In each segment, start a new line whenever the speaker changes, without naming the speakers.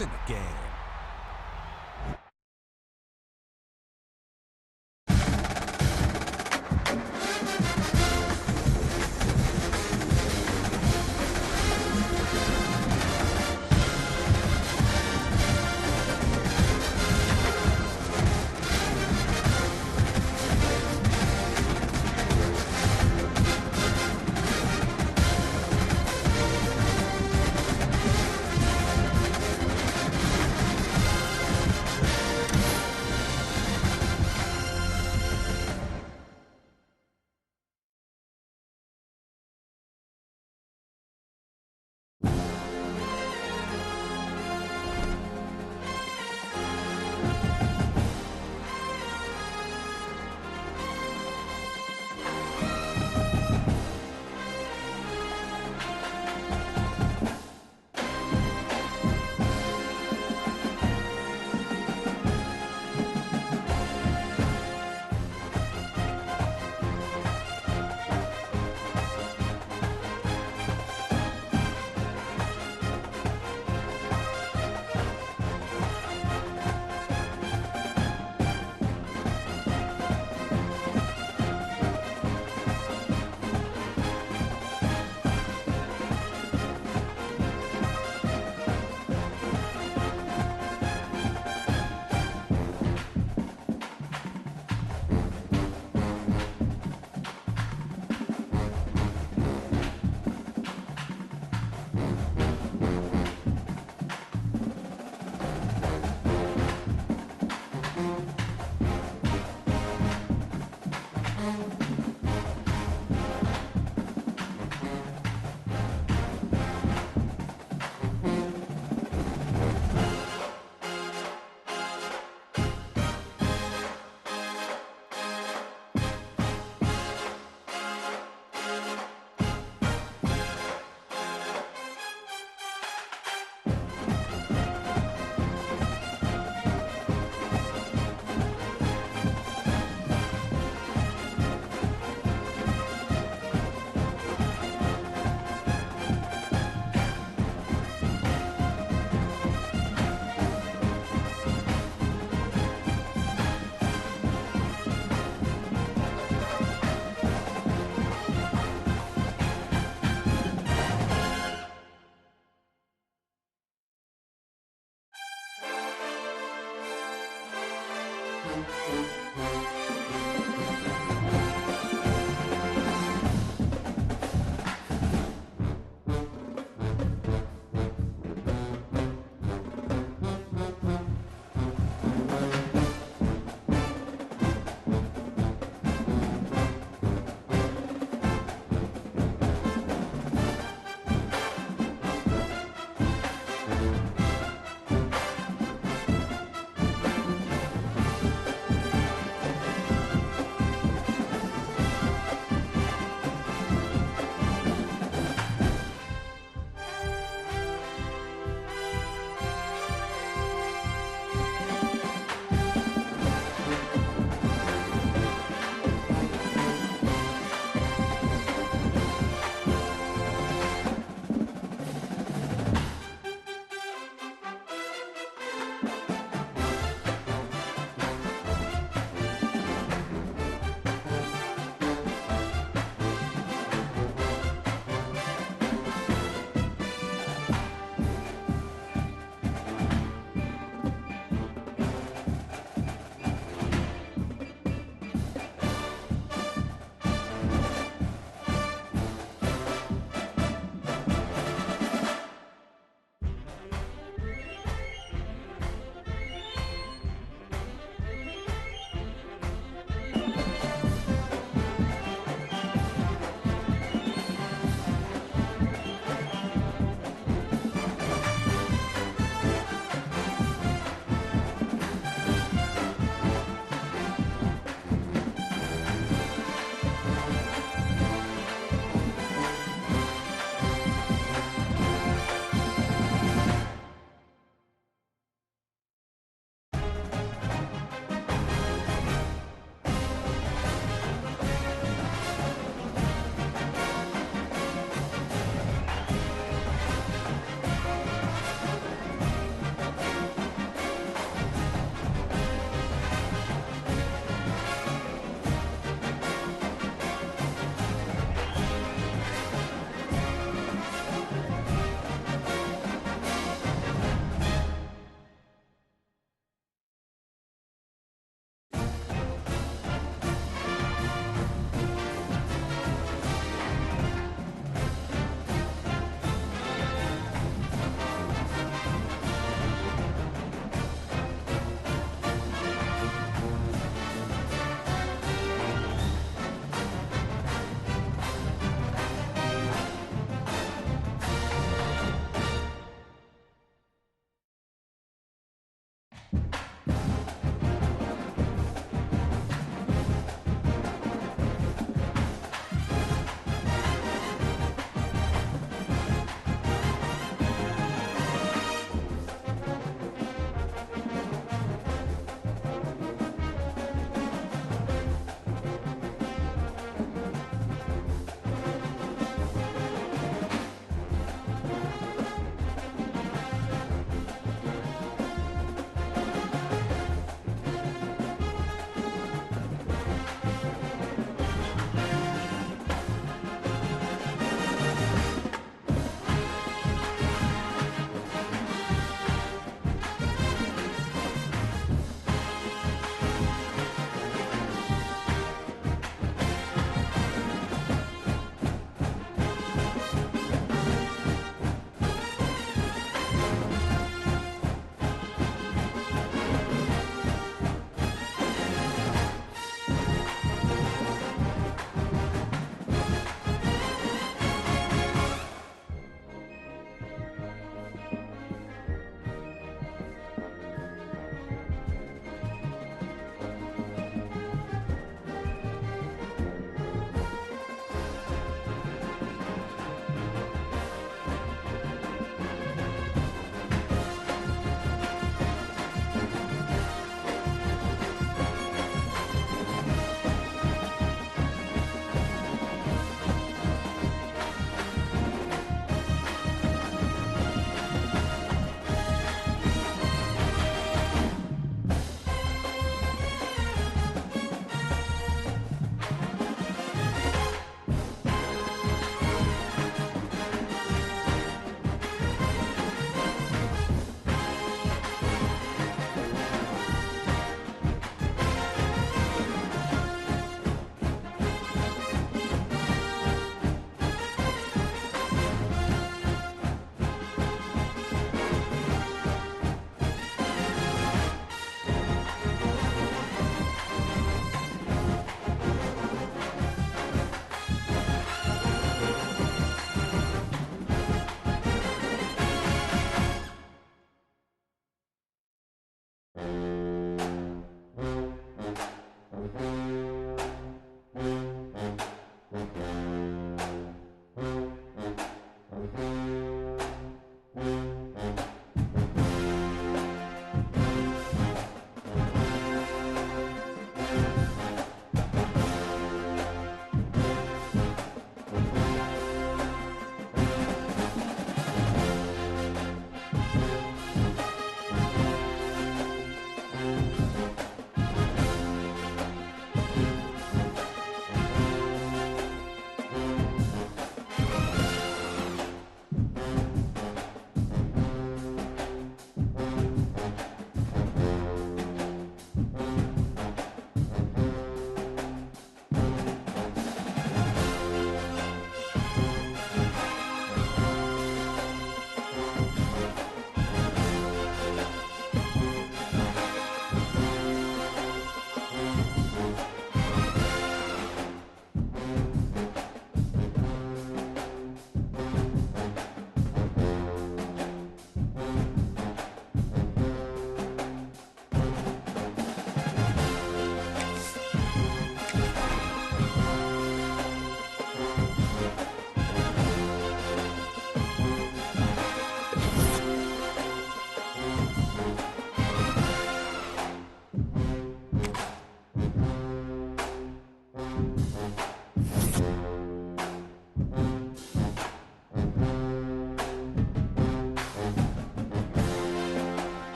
in the game.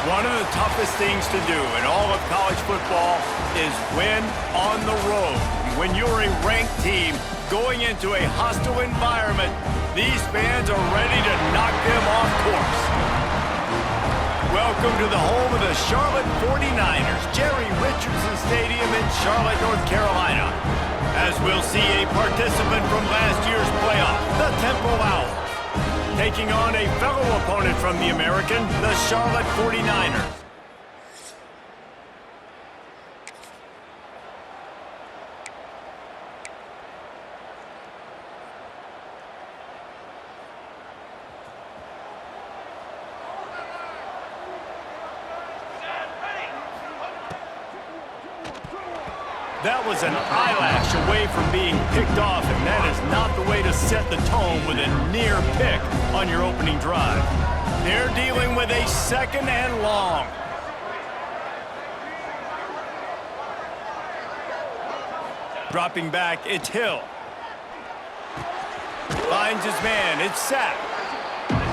One of the toughest things to do in all of college football is win on the road. When you're a ranked team going into a hostile environment, these fans are ready to knock them off course. Welcome to the home of the Charlotte 49ers, Jerry Richardson Stadium in Charlotte, North Carolina. As we'll see a participant from last year's playoff, the Temple Owls, taking on a fellow opponent from the American, the Charlotte 49ers. That was an eyelash away from being picked off, and that is not the way to set the tone with a near pick on your opening drive. They're dealing with a second and long. Dropping back, it's Hill. Finds his man, it's sacked.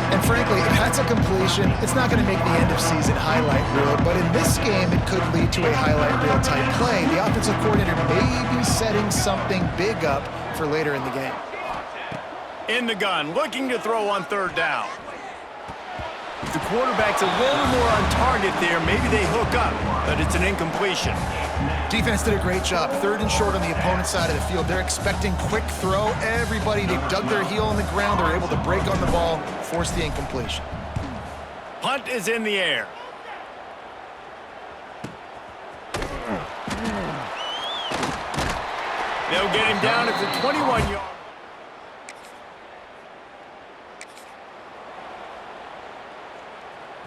And frankly, if that's a completion, it's not going to make the end-of-season highlight reel, but in this game, it could lead to a highlight reel type play. The offensive coordinator may be setting something big up for later in the game.
In the gun, looking to throw on third down. If the quarterback's a little more on target there, maybe they hook up, but it's an incompletion.
Defense did a great job. Third and short on the opponent's side of the field. They're expecting quick throw. Everybody, they dug their heel on the ground. They're able to break on the ball, force the incompletion.
Punt is in the air. They'll get him down at the 21-yard.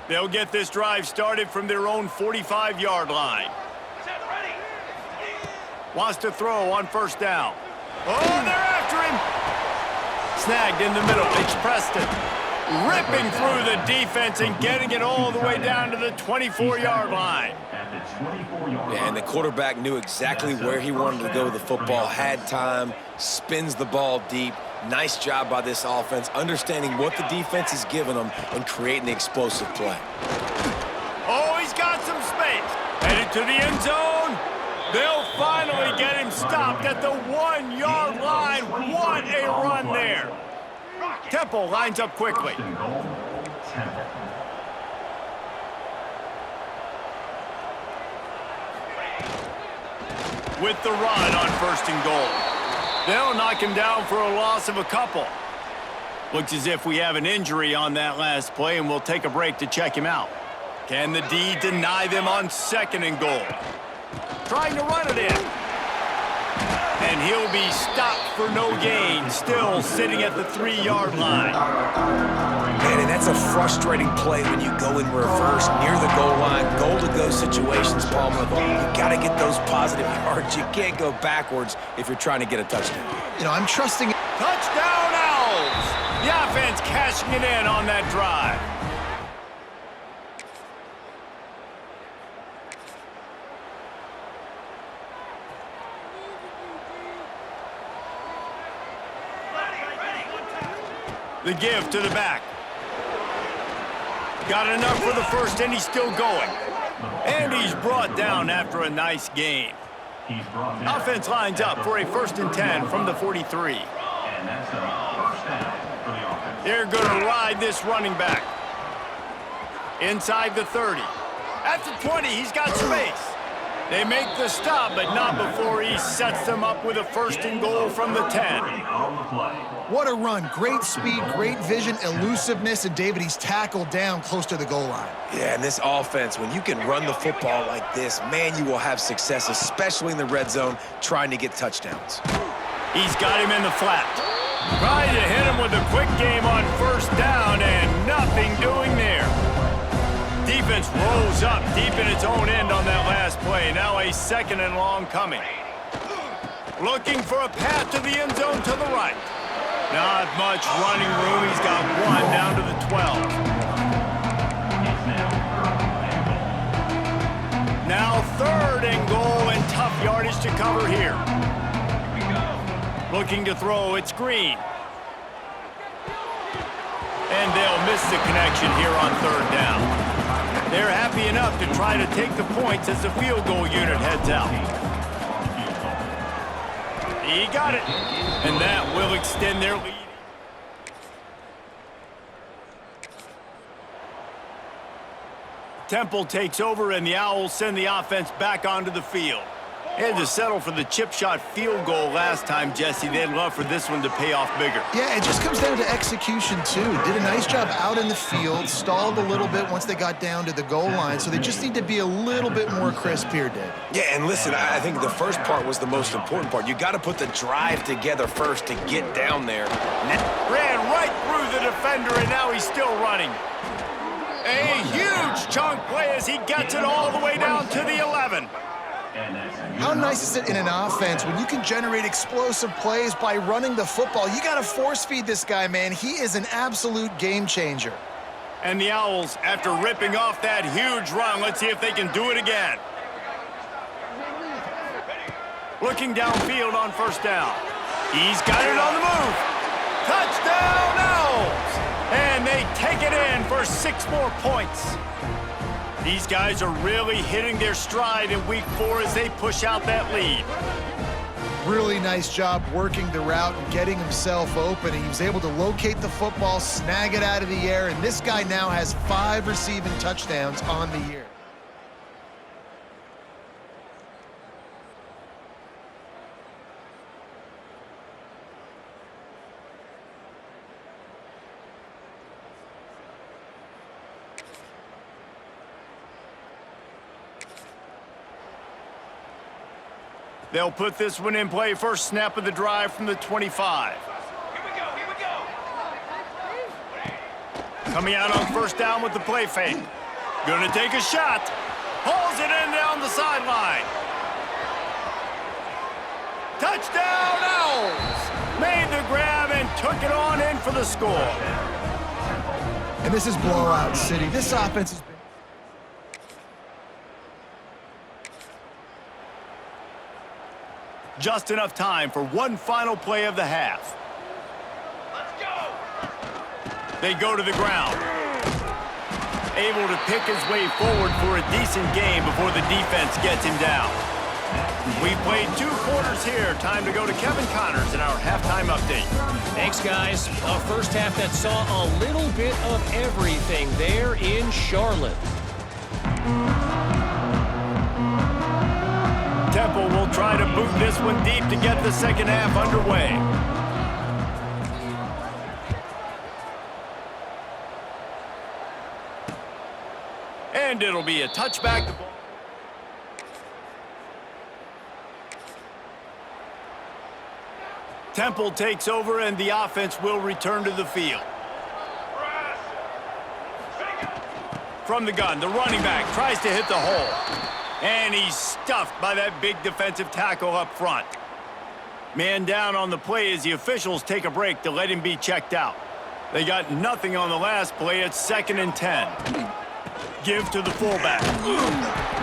They'll get this drive started from their own 45-yard line. Wants to throw on first down. Oh, they're after him. Snagged in the middle. It's Preston. Ripping through the defense and getting it all the way down to the 24-yard line.
Yeah, and the quarterback knew exactly where he wanted to go with the football, had time, spins the ball deep. Nice job by this offense, understanding what the defense is giving them and creating the explosive play.
Oh, he's got some space. Headed to the end zone. They'll finally get him stopped at the 1-yard line. What a run there. Temple lines up quickly. With the run on first and goal. They'll knock him down for a loss of a couple. Looks as if we have an injury on that last play, and we'll take a break to check him out. Can the D deny them on second and goal? Trying to run it in. And he'll be stopped for no gain, still sitting at the 3-yard line.
Man, and that's a frustrating play when you go in reverse near the goal line. Goal-to-go situations, Palmer. You got to get those positive yards. You can't go backwards if you're trying to get a touchdown.
You know, I'm trusting...
Touchdown, Owls! The offense cashing it in on that drive. The give to the back. Got enough for the first, and he's still going. And he's brought down after a nice gain. Offense lines up for a 1st and 10 from the 43. They're going to ride this running back. Inside the 30. At the 20, he's got space. They make the stop, but not before he sets them up with a 1st and goal from the 10.
What a run. Great speed, great vision, elusiveness, and David, he's tackled down close to the goal line.
Yeah, and this offense, when you can run the football like this, man, you will have success, especially in the red zone, trying to get touchdowns.
He's got him in the flat. Trying to hit him with a quick game on first down, and nothing doing there. Defense rolls up deep in its own end on that last play. Now a 2nd and long coming. Looking for a path to the end zone to the right. Not much running room. He's got one down to the 12. Now 3rd and goal, and tough yardage to cover here. Looking to throw, it's Green. And they'll miss the connection here on 3rd down. They're happy happy enough to try to take the points as the field goal unit heads out. He got it, and that will extend their lead. Temple takes over, and the Owls send the offense back onto the field. They had to settle for the chip shot field goal last time, Jesse. They'd love for this one to pay off bigger.
Yeah, it just comes down to execution, too. Did a nice job out in the field, stalled a little bit once they got down to the goal line, so they just need to be a little bit more crisp here, Dave.
Yeah, and listen, I think the first part was the most important part. You got to put the drive together first to get down there.
Ran right through the defender, and now he's still running. A huge chunk play as he gets it all the way down to the 11.
How nice is it in an offense when you can generate explosive plays by running the football? You got to force feed this guy, man. He is an absolute game changer.
And the Owls, after ripping off that huge run, let's see if they can do it again. Looking downfield on first down. He's got it on the move. Touchdown, Owls! And they take it in for 6 more points. These guys are really hitting their stride in week 4 as they push out that lead.
Really nice job working the route and getting himself open. He was able to locate the football, snag it out of the air, and this guy now has 5 receiving touchdowns on the year.
They'll put this one in play. First snap of the drive from the 25.
Here we go.
Coming out on first down with the play fake. Gonna take a shot. Pulls it in down the sideline. Touchdown, Owls! Made the grab and took it on in for the score.
And this is blowout city. This offense has been...
Just enough time for one final play of the half.
Let's go.
They go to the ground. Able to pick his way forward for a decent game before the defense gets him down. We've played 2 quarters here. Time to go to Kevin Connors in our halftime update.
Thanks, guys. A first half that saw a little bit of everything there in Charlotte.
Temple will try to boot this one deep to get the second half underway. And it'll be a touchback. Temple takes over and the offense will return to the field. From the gun, the running back tries to hit the hole. And he's stuffed by that big defensive tackle up front. Man down on the play as the officials take a break to let him be checked out. They got nothing on the last play. It's 2nd and 10. Give to the fullback.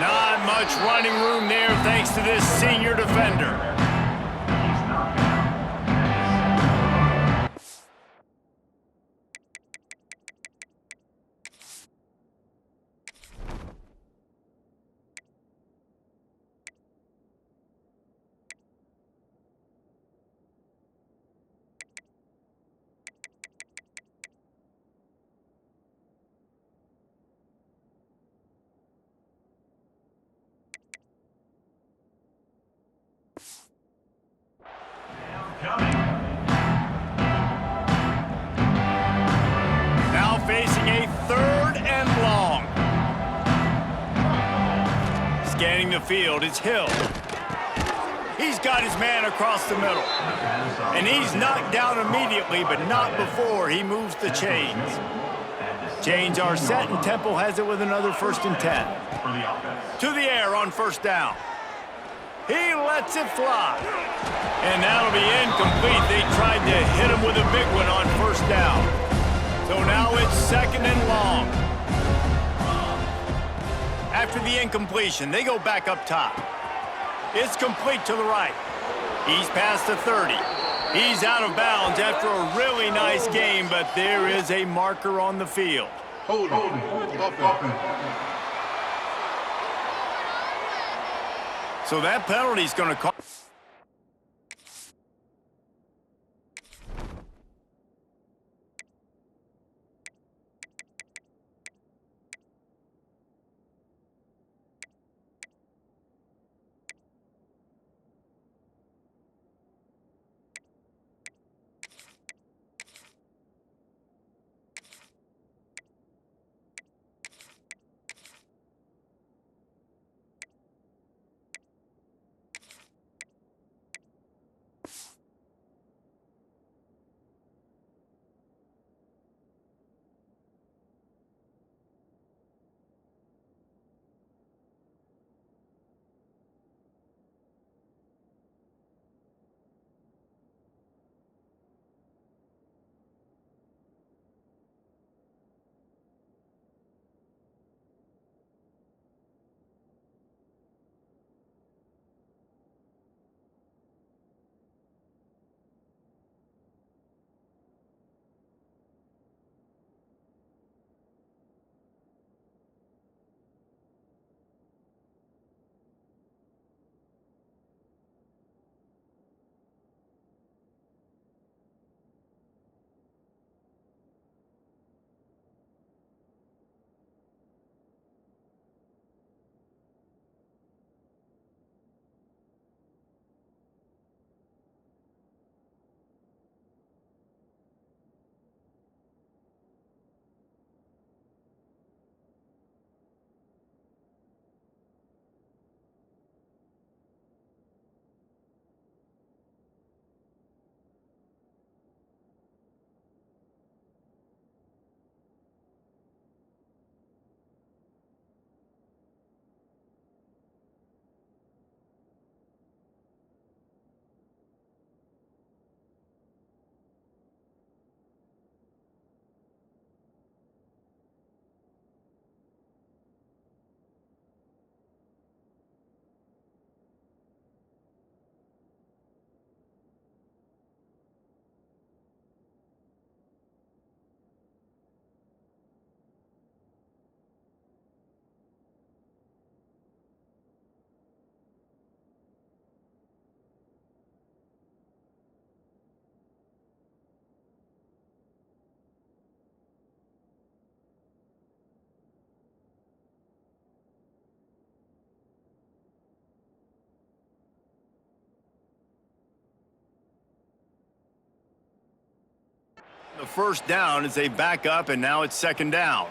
Not much running room there thanks to this senior defender. Now facing a 3rd and long. Scanning the field, it's Hill. He's got his man across the middle. And he's knocked down immediately, but not before he moves the chains. Chains are set, and Temple has it with another 1st and 10. To the air on first down. He lets it fly. And that'll be incomplete. They tried to hit him with a big one on first down. So now it's 2nd and long. After the incompletion, they go back up top. It's complete to the right. He's past the 30. He's out of bounds after a really nice game, but there is a marker on the field.
Hold on.
So that penalty's going to cost. The first down as they back up, and now it's second down.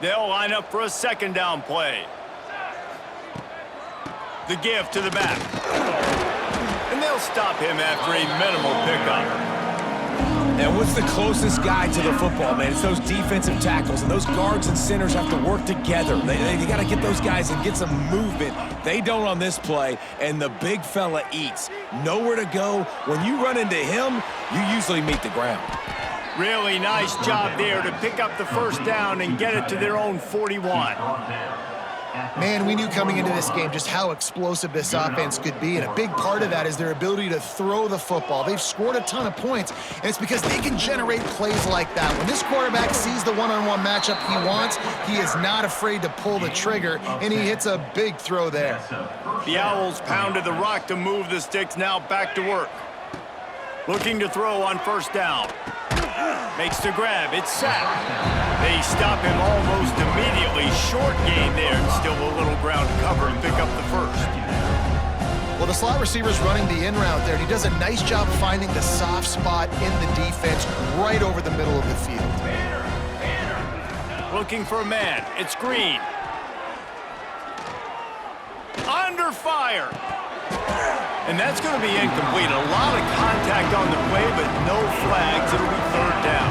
They'll line up for a second down play. The give to the back. And they'll stop him after a minimal pickup.
And what's the closest guy to the football, man? It's those defensive tackles, and those guards and centers have to work together. They got to get those guys and get some movement. They don't on this play, and the big fella eats. Nowhere to go. When you run into him, you usually meet the ground.
Really nice job there to pick up the first down and get it to their own 41.
Man, we knew coming into this game just how explosive this offense could be, and a big part of that is their ability to throw the football. They've scored a ton of points, and it's because they can generate plays like that. When this quarterback sees the one-on-one matchup he wants, he is not afraid to pull the trigger, and he hits a big throw there.
The Owls pounded the rock to move the sticks, now back to work. Looking to throw on first down. Makes the grab, it's sacked. They stop him almost immediately. Short gain there, and still a little ground to cover and pick up the first.
Well, the slot receiver's running the in route there, and he does a nice job finding the soft spot in the defense right over the middle of the field.
Looking for a man, it's Green. Under fire. And that's going to be incomplete. A lot of contact on the play, but no flags. It'll be third down.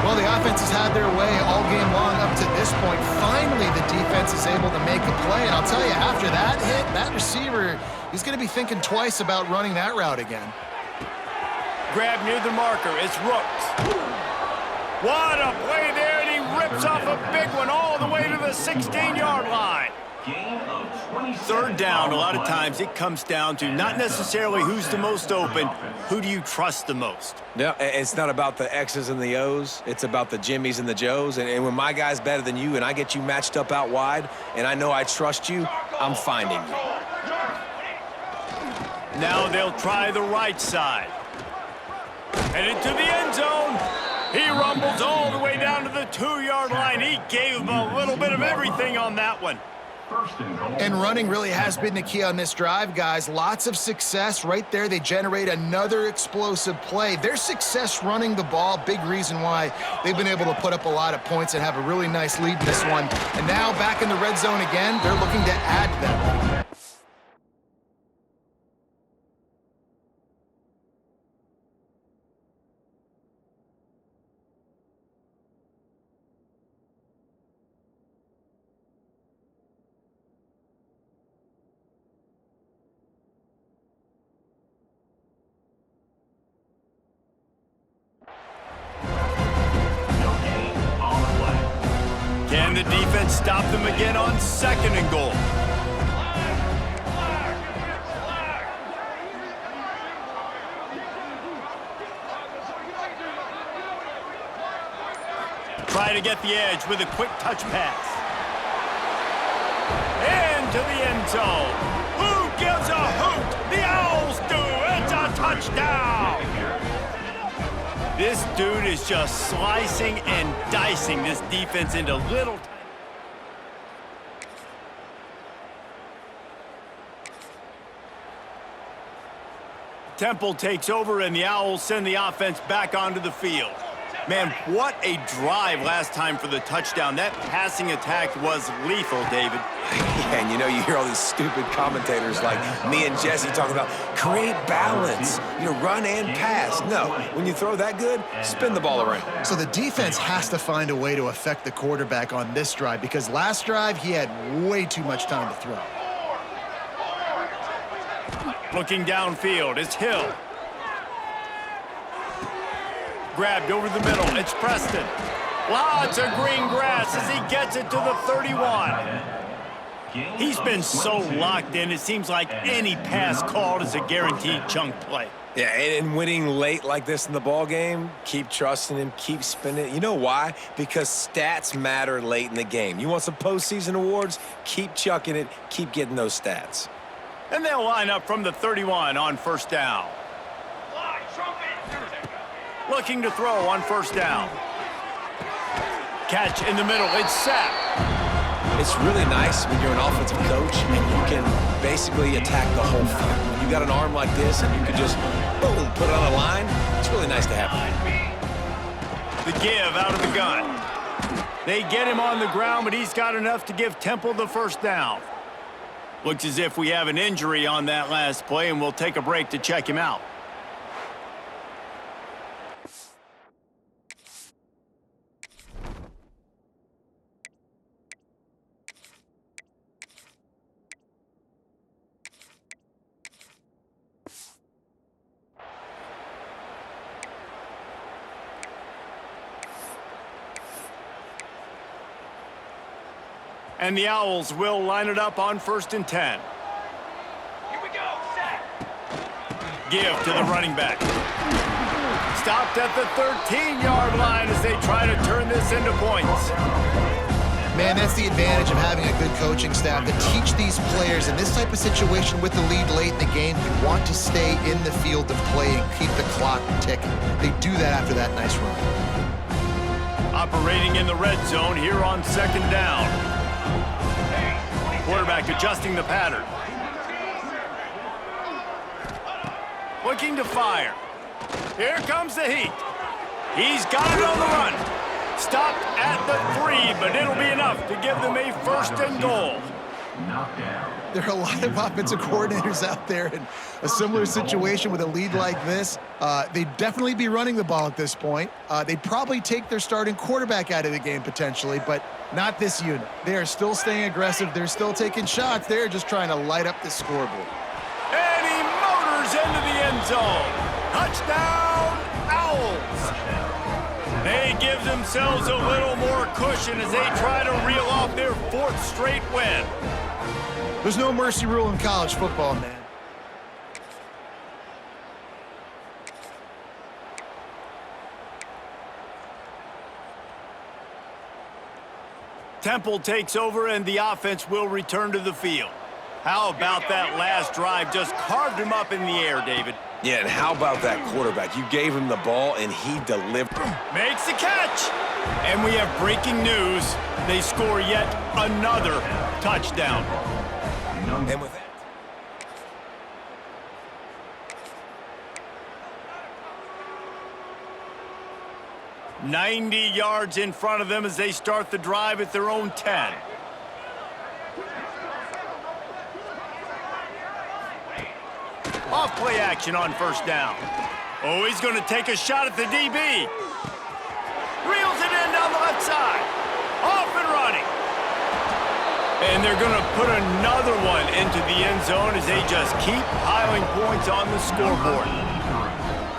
Well, the offense has had their way all game long up to this point. Finally, the defense is able to make a play. And I'll tell you, after that hit, that receiver, he's going to be thinking twice about running that route again.
Grab near the marker. It's Rooks. What a play there, and he rips off a big one all the way to the 16-yard line. Third down, a lot of times it comes down to not necessarily who's the most open, who do you trust the most?
No, it's not about the X's and the O's. It's about the Jimmys and the Joes. And when my guy's better than you and I get you matched up out wide and I know I trust you, I'm finding you.
Now they'll try the right side. Headed to the end zone. He rumbles all the way down to the 2-yard line. He gave him a little bit of everything on that one.
And running really has been the key on this drive, guys. Lots of success right there. They generate another explosive play. Their success running the ball, big reason why they've been able to put up a lot of points and have a really nice lead in this one. And now back in the red zone again, they're looking to add to that lead.
Can the defense stop them again on 2nd and goal? Try to get the edge with a quick touch pass. Into the end zone. Who gives a hoot? The Owls do. It's a touchdown. This dude is just slicing and dicing this defense into little... Temple takes over, and the Owls send the offense back onto the field. Man, what a drive last time for the touchdown. That passing attack was lethal, David.
Yeah, and you know, you hear all these stupid commentators like me and Jesse talking about create balance, run and pass. No, when you throw that good, spin the ball around.
So the defense has to find a way to affect the quarterback on this drive because last drive he had way too much time to throw.
Looking downfield, it's Hill. Grabbed over the middle, it's Preston. Lots of green grass as he gets it to the 31. He's been so locked in, it seems like any pass called is a guaranteed chunk play.
Yeah, and winning late like this in the ball game, keep trusting him, keep spinning it. You know why? Because stats matter late in the game. You want some postseason awards? Keep chucking it, keep getting those stats.
And they'll line up from the 31 on 1st down. Looking to throw on 1st down. Catch in the middle, it's Sapp.
It's really nice when you're an offensive coach and you can basically attack the whole field. When you got an arm like this and you can just, boom, put it on a line, it's really nice to have.
The give out of the gun. They get him on the ground, but he's got enough to give Temple the 1st down. Looks as if we have an injury on that last play, and we'll take a break to check him out. And the Owls will line it up on 1st and 10.
Here we go, set.
Give to the running back. Stopped at the 13-yard line as they try to turn this into points.
Man, that's the advantage of having a good coaching staff to teach these players in this type of situation with the lead late in the game. You want to stay in the field of play and keep the clock ticking. They do that after that nice run.
Operating in the red zone here on 2nd down. Quarterback adjusting the pattern. Looking to fire. Here comes the heat. He's got it on the run. Stopped at the 3, but it'll be enough to give them a 1st and goal.
There are a lot of offensive coordinators out there in a similar situation with a lead like this. They'd definitely be running the ball at this point. They'd probably take their starting quarterback out of the game potentially, but not this unit. They are still staying aggressive. They're still taking shots. They're just trying to light up the scoreboard.
And he motors into the end zone. Touchdown, Owls. They give themselves a little more cushion as they try to reel off their 4th straight win.
There's no mercy rule in college football, man.
Temple takes over and the offense will return to the field. How about that last drive? Just carved him up in the air, David.
Yeah, and how about that quarterback? You gave him the ball, and he delivered.
Makes the catch. And we have breaking news. They score yet another touchdown.
And with that,
90 yards in front of them as they start the drive at their own 10. Off play action on first down. Oh, he's going to take a shot at the DB. Reels it in down the left side. Off and running. And they're going to put another one into the end zone as they just keep piling points on the scoreboard.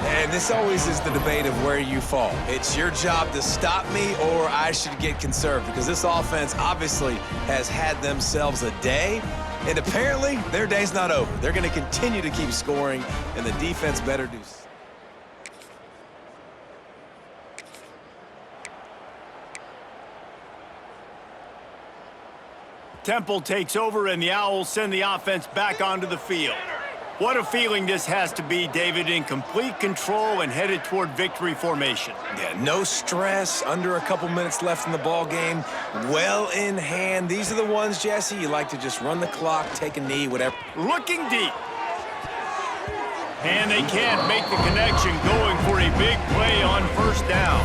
and this always is the debate of where you fall. It's your job to stop me, or I should get conserved, because this offense obviously has had themselves a day, and apparently their day's not over. They're going to continue to keep scoring, and the defense better do so.
Temple takes over, and the Owls send the offense back onto the field. What a feeling this has to be, David, in complete control and headed toward victory formation.
Yeah, no stress, under a couple minutes left in the ball game, well in hand. These are the ones, Jesse, you like to just run the clock, take a knee, whatever.
Looking deep. And they can't make the connection, going for a big play on first down.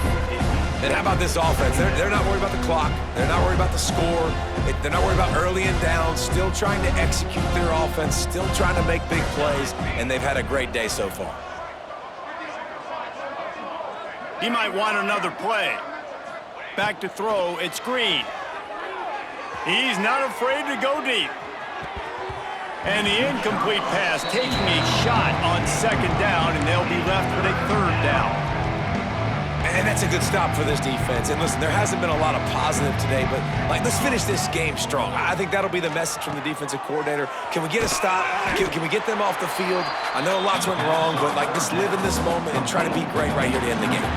And how about this offense? They're not worried about the clock. They're not worried about the score. They're not worried about early and down. Still trying to execute their offense. Still trying to make big plays. And they've had a great day so far.
He might want another play. Back to throw. It's Green. He's not afraid to go deep. And the incomplete pass, taking a shot on second down, and they'll be left with a third down.
And that's a good stop for this defense. And listen, there hasn't been a lot of positive today, but let's finish this game strong. I think that'll be the message from the defensive coordinator. Can we get a stop? Can we get them off the field? I know lots went wrong, but just live in this moment and try to be great right here to end the game.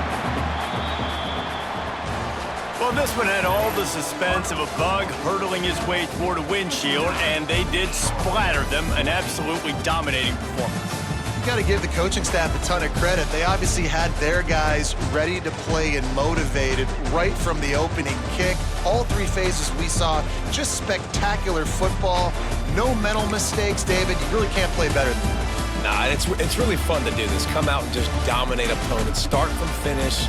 Well, this one had all the suspense of a bug hurtling his way toward a windshield, and they did splatter them. An absolutely dominating performance.
You got to give the coaching staff a ton of credit. They obviously had their guys ready to play and motivated right from the opening kick. All three phases we saw, just spectacular football. No mental mistakes, David. You really can't play better than that.
Nah, it's really fun to do this. Come out and just dominate opponents, start from finish.